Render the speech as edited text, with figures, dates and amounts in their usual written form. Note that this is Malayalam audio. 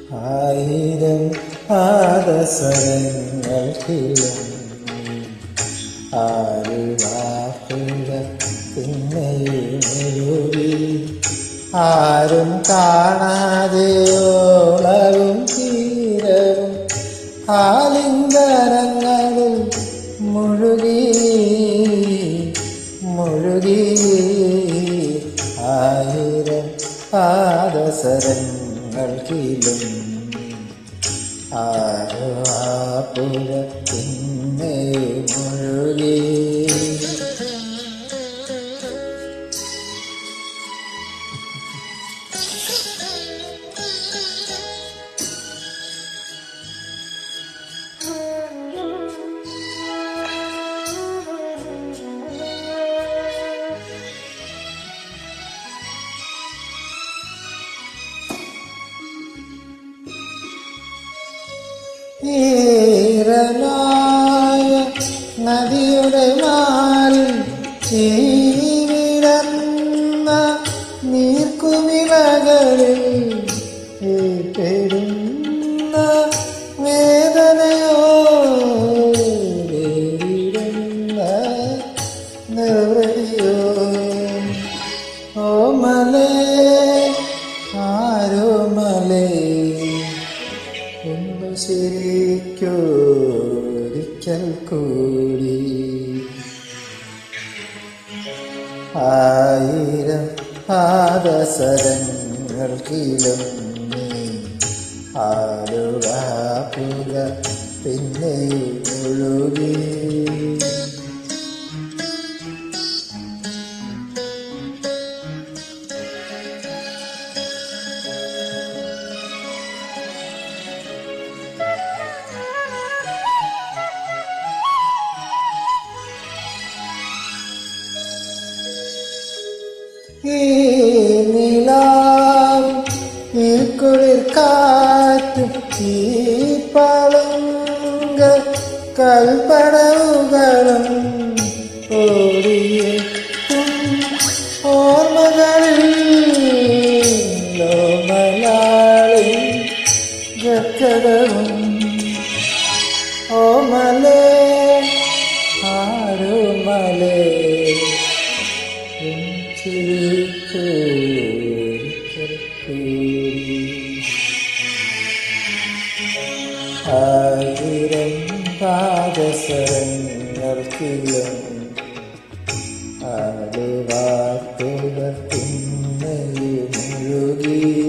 ആയിരം പാദസരങ്ങൾക്കിലും ആര് വാക്കുക പിന്നെയുമൊരുവി ആരും കാണാതെ ഓളവും തീരവും ആലിംഗനങ്ങളിൽ മുഴുകി മുഴുകി ആയിരം പാദസരങ്ങൾക്കിലും ആരോ ആ പുഴ പിന്നെ മുഴുകി. ഈറനായ നദിയുടെ മാറിൽ ചീവിടന്ന നീർക്കുമിളകളിൽ പെരുന്ന വേദനയോ വേറിടുന്ന നിർവൃതിയോ ഓമലേ ആരോമലേ ഒന്ന് ശരിക്കൊരിക്കൽ കൂടി ആയിരം പാദസരങ്ങൾക്കിലും ആലുക പുക പിന്നെയും ഒഴുകി. ഈ നിലാവും ഈ കുളിർ കാറ്റും ഈ പളുങ്ക കൽപ്പടവുകളും ഓടിയെത്തും ഓർമ്മകളിൽ ലോമലാളി ഗദ്ഗതവും ഓമലേ ആരോമലേ ആയിരം പാദസരങ്ങൾക്കിലും ആര് വാക്കുകൾ പിന്നെയും മുഴുകി.